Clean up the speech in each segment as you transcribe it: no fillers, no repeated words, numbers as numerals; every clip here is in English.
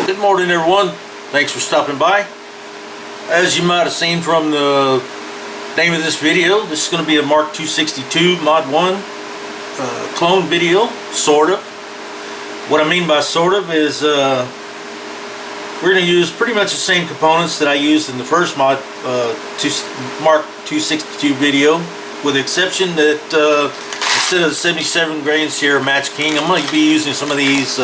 Good morning, everyone. Thanks for stopping by. As you might have seen from the name of this video, this is going to be a Mark 262 Mod 1 clone video, sort of. What I mean by sort of is we're going to use pretty much the same components that I used in the first Mark 262 video, with the exception that instead of the 77 grain Sierra Matchking, I'm going to be using some of these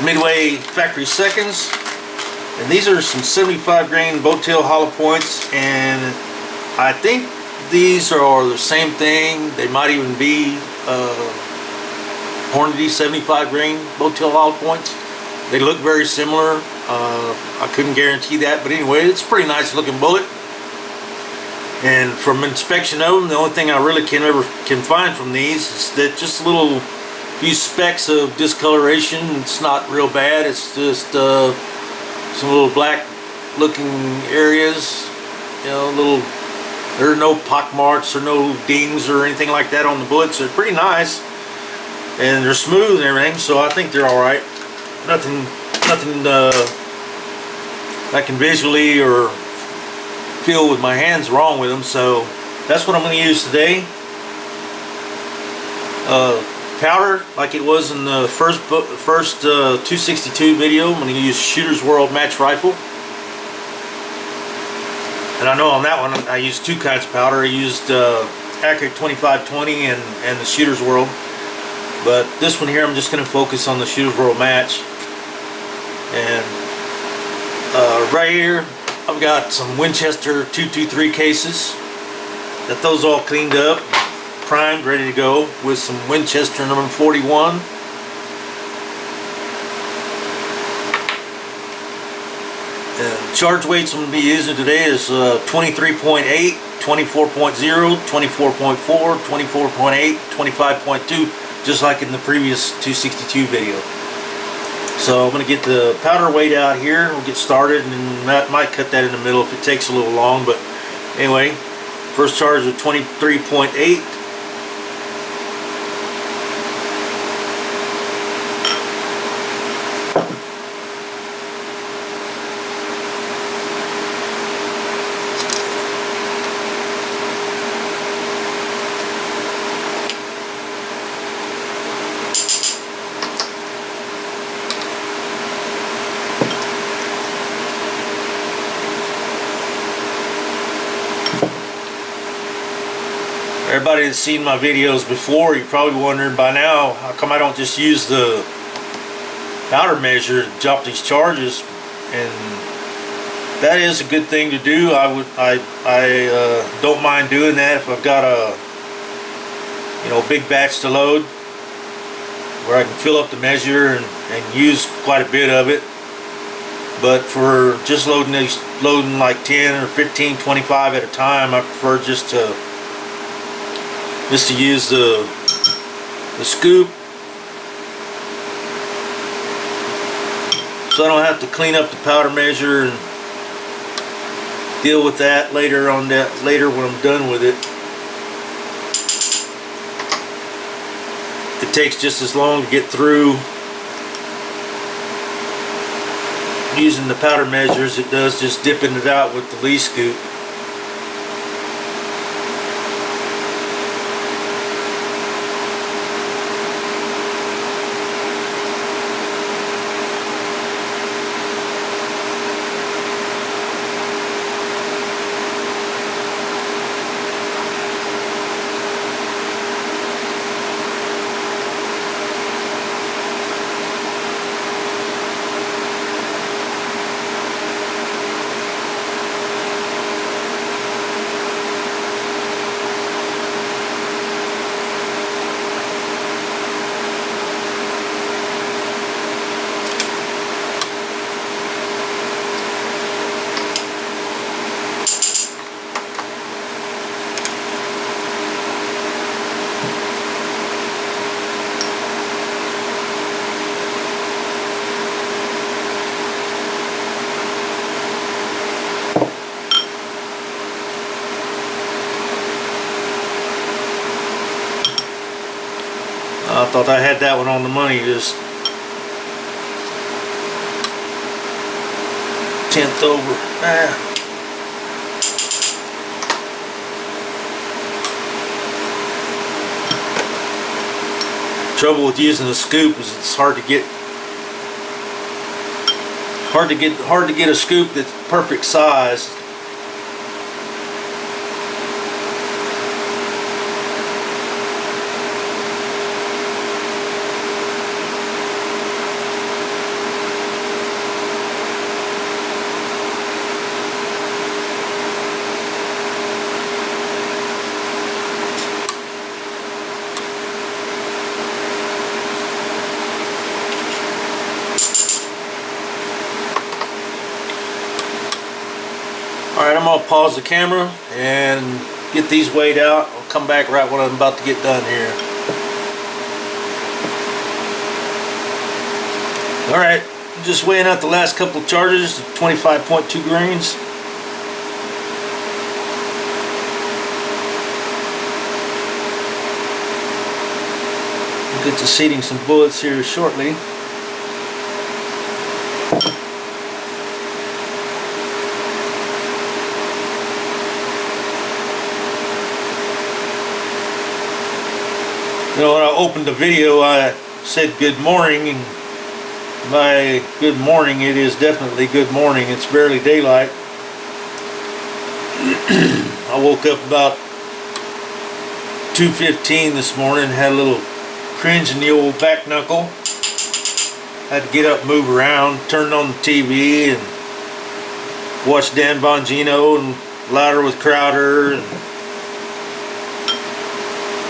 Midway factory seconds, and these are some 75 grain bowtail hollow points, and I think these are the same thing. They might even be Hornady 75 grain bowtail hollow points. They look very similar. I couldn't guarantee that, but anyway, it's a pretty nice looking bullet. And from inspection of them, the only thing I really can find from these is that just little few specks of discoloration. It's not real bad. It's just some little black looking areas. You know, there are no pock marks or no dings or anything like that on the bullets. They're pretty nice, and they're smooth and everything, so I think they're all right. Nothing I can visually or feel with my hands wrong with them. So that's what I'm going to use today. Powder, like it was in the first 262 video. I'm going to use Shooter's World match rifle, and I know on that one I used two kinds of powder. I used Accurate 2520 and the Shooter's World, but this one here I'm just going to focus on the Shooter's World match. And right here I've got some Winchester 223 cases. Got those all cleaned up, primed, ready to go, with some Winchester number 41. And charge weights I'm going to be using today is 23.8, 24.0, 24.4, 24.8, 25.2, just like in the previous 262 video. So I'm going to get the powder weight out here. We'll get started, and that might cut that in the middle if it takes a little long. But anyway, first charge of 23.8. Everybody that's seen my videos before, you're probably wondering by now how come I don't just use the powder measure to drop these charges. And that is a good thing to do. I don't mind doing that if I've got a big batch to load, where I can fill up the measure and use quite a bit of it. But for just loading like 10 or 15, 25 at a time, I prefer just to use the scoop, so I don't have to clean up the powder measure and deal with that later when I'm done with it. It takes just as long to get through using the powder measure as it does just dipping it out with the Lee scoop. I thought I had that one on the money. Just 1/10 over. Trouble with using a scoop is it's hard to get a scoop that's perfect size. Alright, I'm going to pause the camera and get these weighed out. I'll come back right when I'm about to get done here. Alright, just weighing out the last couple of charges, 25.2 grains. We'll get to seating some bullets here shortly. You know, when I opened the video, I said good morning, and by good morning, it is definitely good morning. It's barely daylight. I woke up about 2:15 this morning, had a little cringe in the old back knuckle. Had to get up, move around, turned on the TV, and watched Dan Bongino and Louder with Crowder, and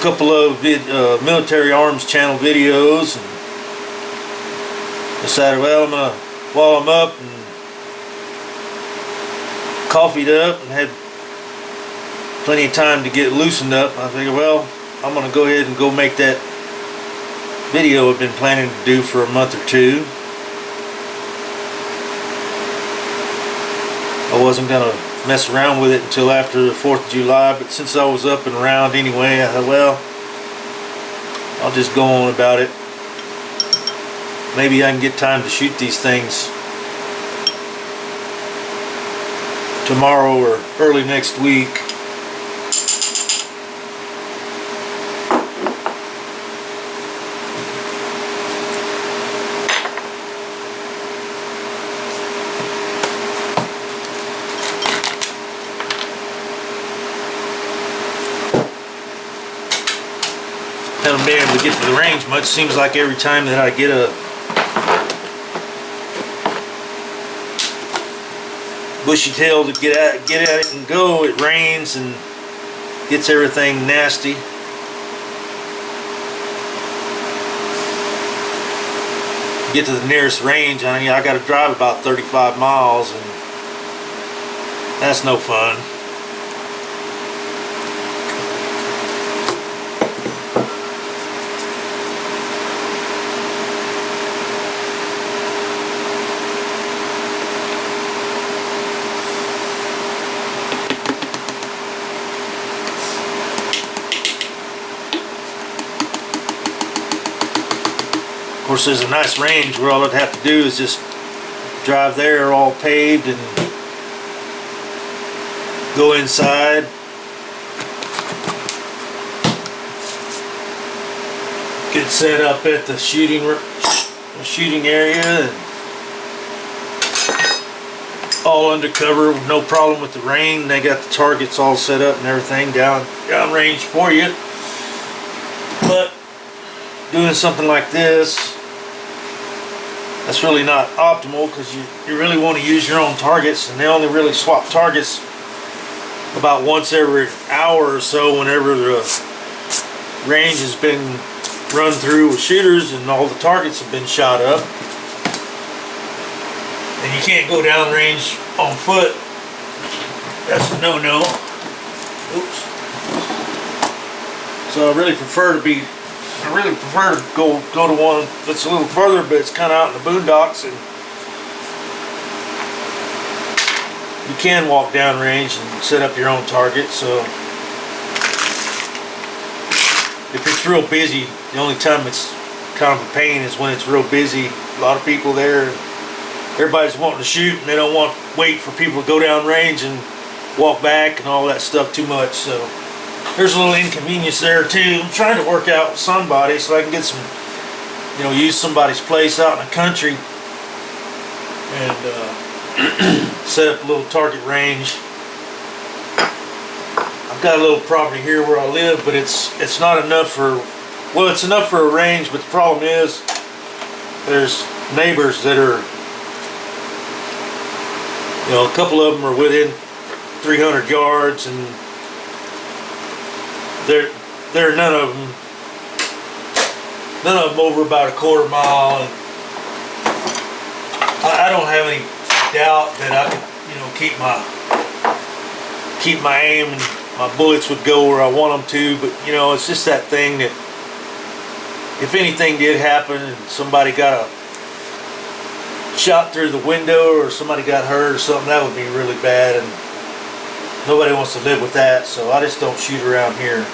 couple of military arms channel videos, and decided, well, while I'm up and coffeeed up and had plenty of time to get loosened up, I figured, well, I'm going to go ahead and go make that video I've been planning to do for a month or two. I wasn't going to mess around with it until after the 4th of July, but since I was up and around anyway, I thought, well, I'll just go on about it. Maybe I can get time to shoot these things tomorrow or early next week. Haven't been able to get to the range much. Seems like every time that I get a bushy tail to get at it and go, it rains and gets everything nasty. Get to the nearest range, I mean, I got to drive about 35 miles, and that's no fun. Of course, there's a nice range where all I'd have to do is just drive there, all paved, and go inside. Get set up at the shooting area, and all undercover with no problem with the rain. They got the targets all set up and everything down range for you. But doing something like this, that's really not optimal, because you really want to use your own targets, and they only really swap targets about once every hour or so, whenever the range has been run through with shooters and all the targets have been shot up. And you can't go down range on foot. That's a no-no. Oops. So I really prefer to go to one that's a little further, but it's kind of out in the boondocks, and you can walk down range and set up your own target. So if it's real busy, the only time it's kind of a pain is when it's real busy, a lot of people there, everybody's wanting to shoot and they don't want to wait for people to go down range and walk back and all that stuff too much. So there's a little inconvenience there too. I'm trying to work out with somebody so I can get some, you know, use somebody's place out in the country and set up a little target range. I've got a little property here where I live, but it's not enough for, well, it's enough for a range, but the problem is there's neighbors that are, you know, a couple of them are within 300 yards, and they're none of them over about a quarter mile, and I don't have any doubt that I could, you know, keep my aim and my bullets would go where I want them to. But you know, it's just that thing that if anything did happen and somebody got a shot through the window or somebody got hurt or something, that would be really bad, and nobody wants to live with that. So I just don't shoot around here.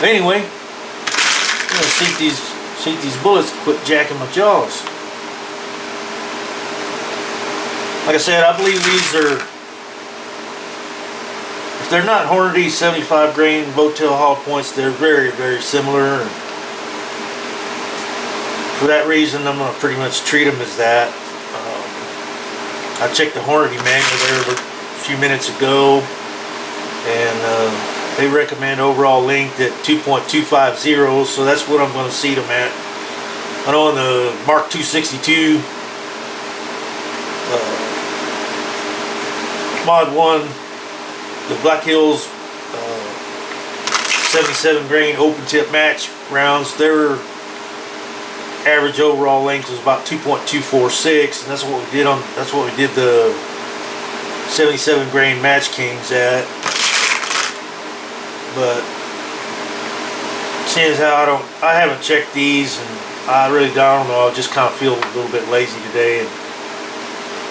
Anyway, I'm gonna see if these bullets quit jacking my jaws. Like I said, I believe these are, if they're not Hornady 75 grain Votel hollow points, they're very, very similar. And for that reason, I'm going to pretty much treat them as that. I checked the Hornady manual there a few minutes ago, and they recommend overall length at 2.250, so that's what I'm going to seat them at. I know in the Mark 262 Mod 1, the Black Hills 77 grain open tip match rounds, their average overall length was about 2.246, and that's what we did the 77 grain Match Kings at. But seeing as how I haven't checked these, and I really don't know, I just kind of feel a little bit lazy today and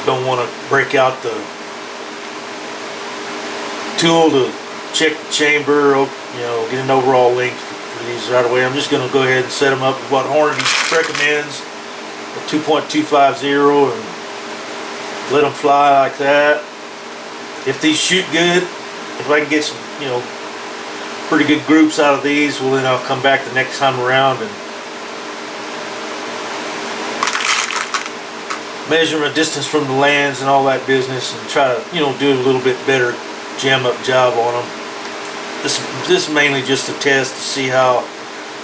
don't want to break out the tool to check the chamber, you know, get an overall length for these right away. I'm just going to go ahead and set them up with what Hornady recommends, a 2.250, and let them fly like that. If these shoot good, if I can get some, you know, pretty good groups out of these, well, then I'll come back the next time around and measure my distance from the lands and all that business, and try to, you know, do a little bit better jam up job on them. This is mainly just a test to see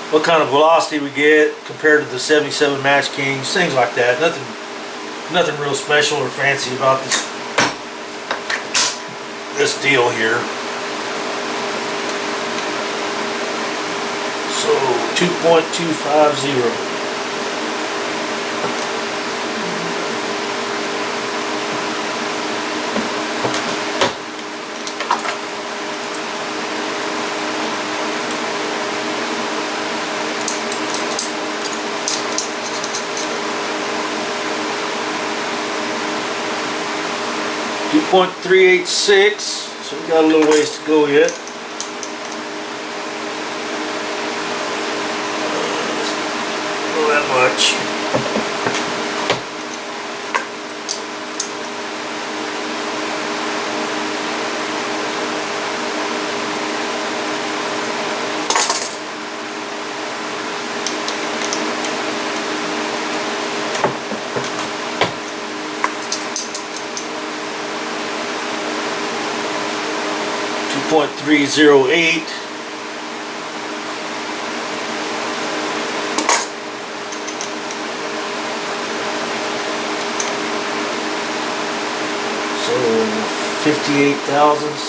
what kind of velocity we get compared to the 77 Match Kings, things like that. Nothing real special or fancy about this deal here. So 2.250. 2.386, so we got a little ways to go yet. Not that much. .308. So 58 thousandths.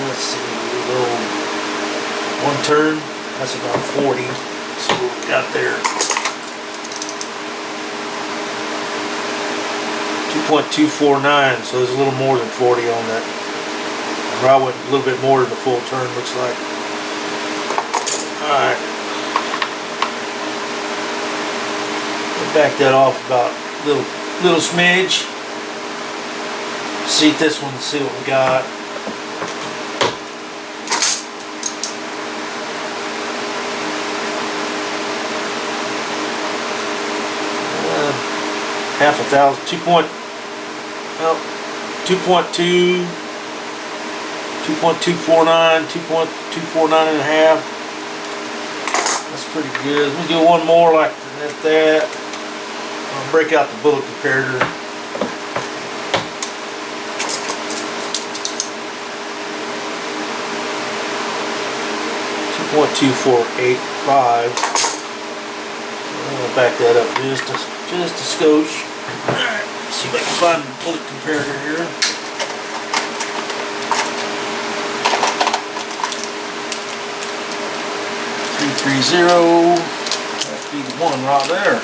Let's see, a little one turn. That's about 40. So what we got there. 2.249. So there's a little more than 40 on that. I went a little bit more than the full turn, looks like. Alright. We'll back that off about a little smidge. Seat this one to see what we got. half a thousand, 2.2, 2.249, 2.249 and a half. That's pretty good. Let me do one more like that. I'll break out the bullet comparator. 2.2485. I'm gonna back that up just a skosh. Alright, see if I can find the bullet comparator here. .330. That'd be the one right there.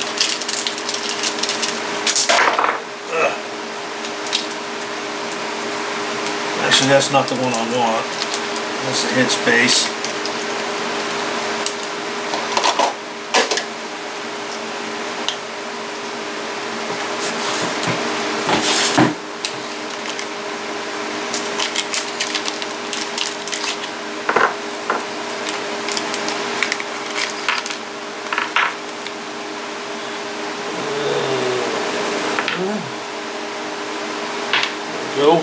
Actually, that's not the one I want. That's the headspace. Go.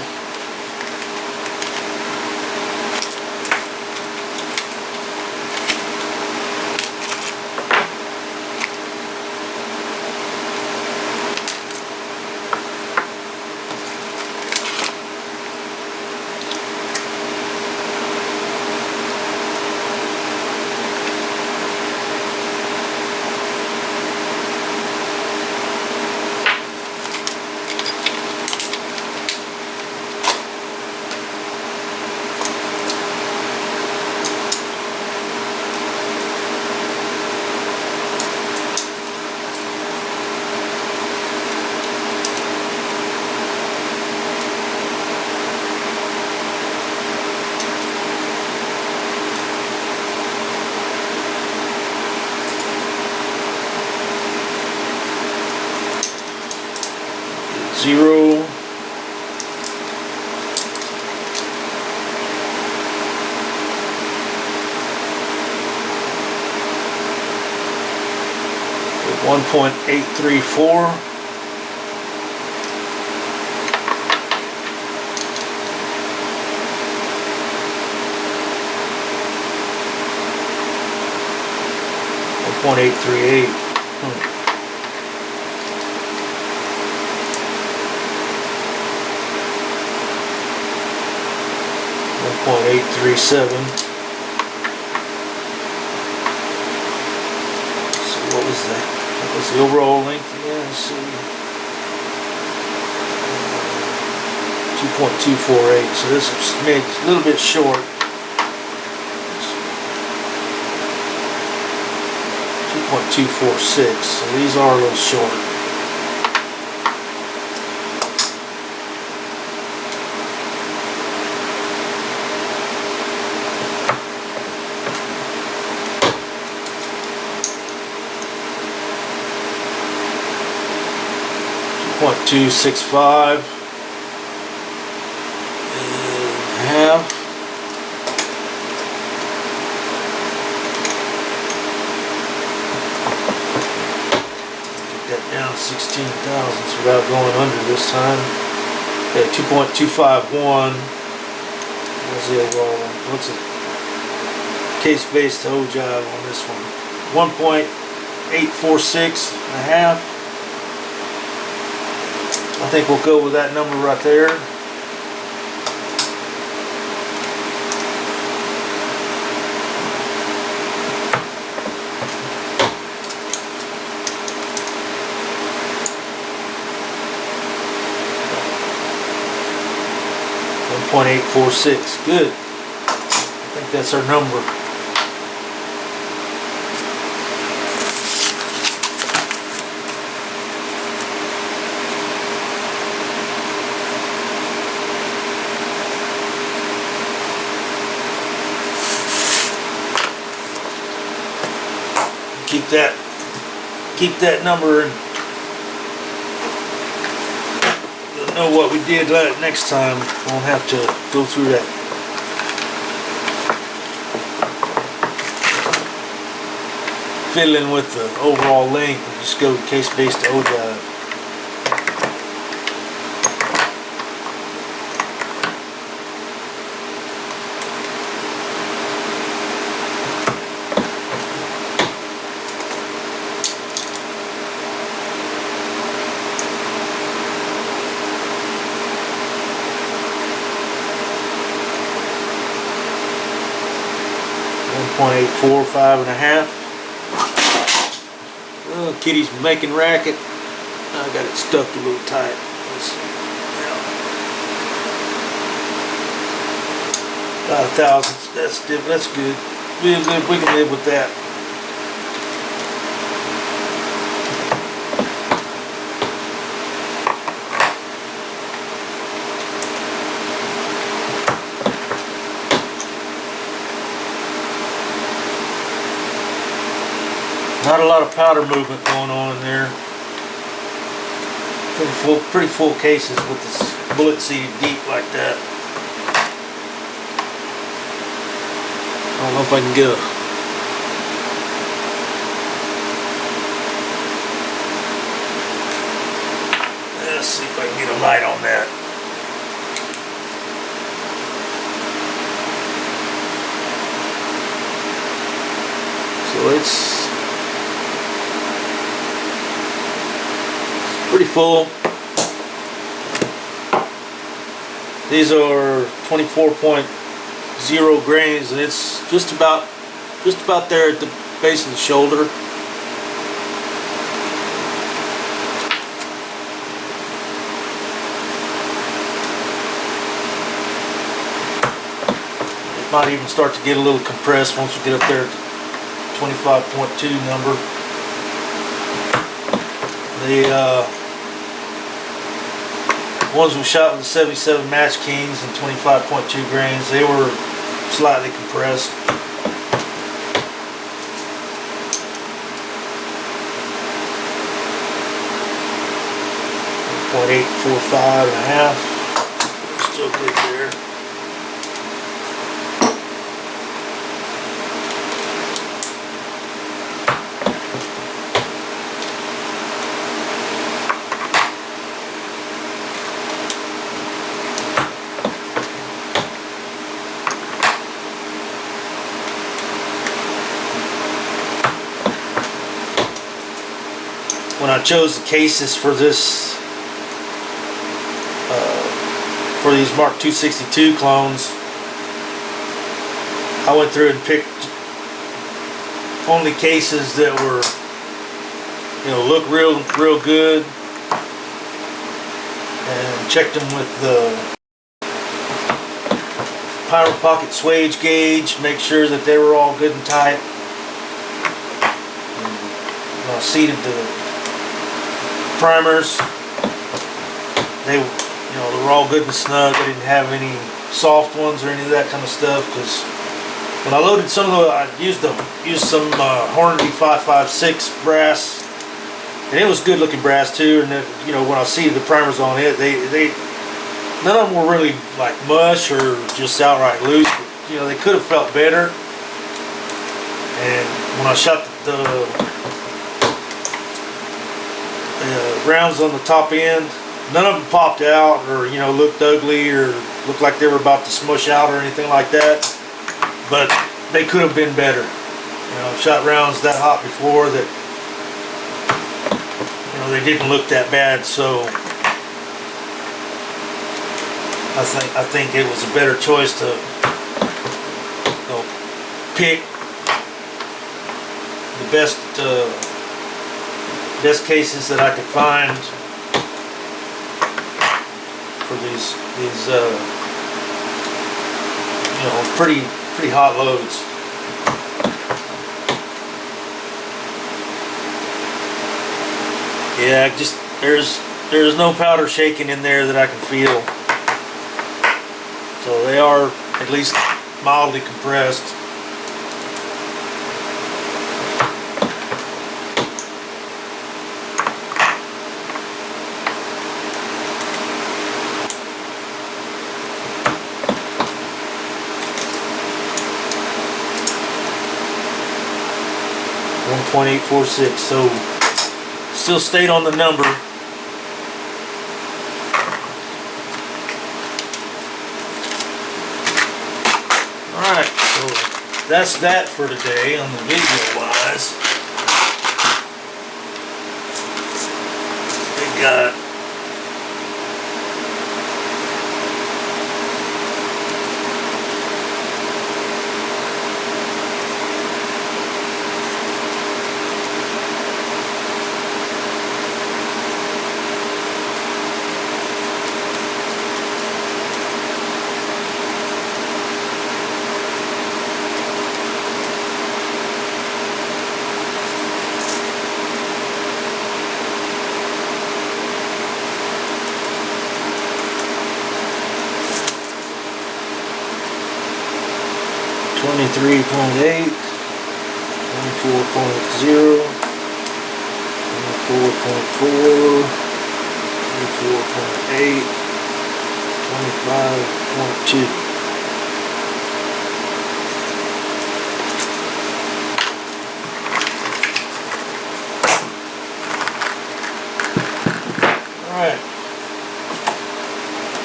Zero. .834. .838. 1.837. So what was that? That was the overall length. Yeah, let's see. 2.248. So this is made a little bit short. 2.246. So these are a little short. .265 and half. Get that down 16 thousandths without going under this time. Okay, 2.251. What's the overall one? What's the case-based ogive on this one? 1.846 and a half. I think we'll go with that number right there. .846. Good. I think that's our number. Keep that number, and you'll know what we did next time. Won't have to go through that. Fiddling with the overall length. We'll just go case-based ogive. 1.84, 5.5. Oh, kitty's making racket. I got it stuffed a little tight. Let's see. About 1,000. That's good. We can live with that. Not a lot of powder movement going on in there. Pretty full cases with this bullet seated deep like that. I don't know if I can get a... Let's see if I can get a light on that. So it's pretty full. These are 24.0 grains, and it's just about there at the base of the shoulder. It might even start to get a little compressed once we get up there at the 25.2 number. The ones we shot with the 77 Matchkings and 25.2 grains, they were slightly compressed. .845.5. Still good there. When I chose the cases for this, for these Mark 262 clones, I went through and picked only cases that were, look real good, and checked them with the Pyro Pocket swage gauge, make sure that they were all good and tight. And when I seated the primers, they were all good and snug. I didn't have any soft ones or any of that kind of stuff, because when I loaded some of the, I used some Hdy 556 brass, and it was good looking brass too. And then, when I seated the primers on it, they none of them were really like mush or just outright loose. But, they could have felt better. And when I shot the rounds on the top end, none of them popped out or looked ugly or looked like they were about to smush out or anything like that, but they could have been better. I've shot rounds that hot before that they didn't look that bad, so I think it was a better choice to pick the best cases that I could find for these pretty hot loads. Yeah, just there's no powder shaking in there that I can feel. So they are at least mildly compressed. .846, so still stayed on the number. Alright, so that's that for today on the video wise. We got 23.8, 24.0, 24.4, 24.8, 25.2. Alright.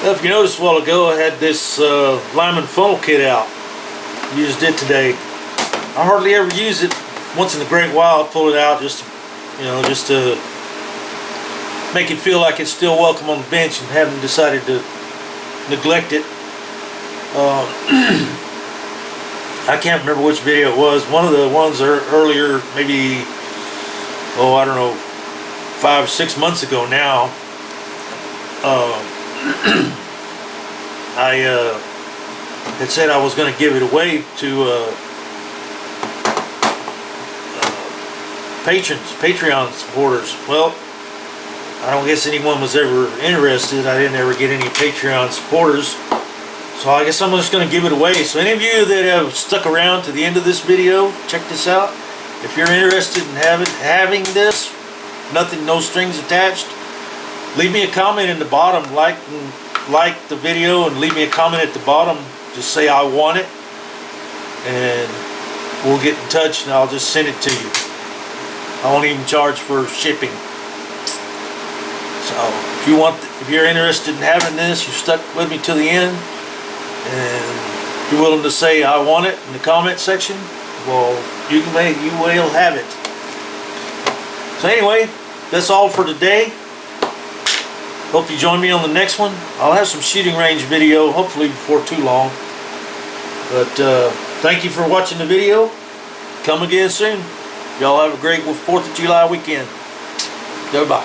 Well, if you noticed a while ago, I had this Lyman funnel kit out. Used it today. I hardly ever use it. Once in a great while, I pull it out just to make it feel like it's still welcome on the bench, and haven't decided to neglect it. I can't remember which video it was. One of the ones earlier, maybe, I don't know, 5 or 6 months ago now. I had said I was going to give it away to patrons, Patreon supporters. Well, I don't guess anyone was ever interested. I didn't ever get any Patreon supporters, so I guess I'm just going to give it away. So any of you that have stuck around to the end of this video, check this out. If you're interested in having this, no strings attached, leave me a comment in the bottom, like the video, and leave me a comment at the bottom. Just say I want it, and we'll get in touch, and I'll just send it to you. I won't even charge for shipping. So if you're interested in having this, you stuck with me to the end, and you're willing to say I want it in the comment section, well, you will have it. So anyway, that's all for today. Hope you join me on the next one. I'll have some shooting range video, hopefully before too long. But thank you for watching the video. Come again soon. Y'all have a great 4th of July weekend. Goodbye.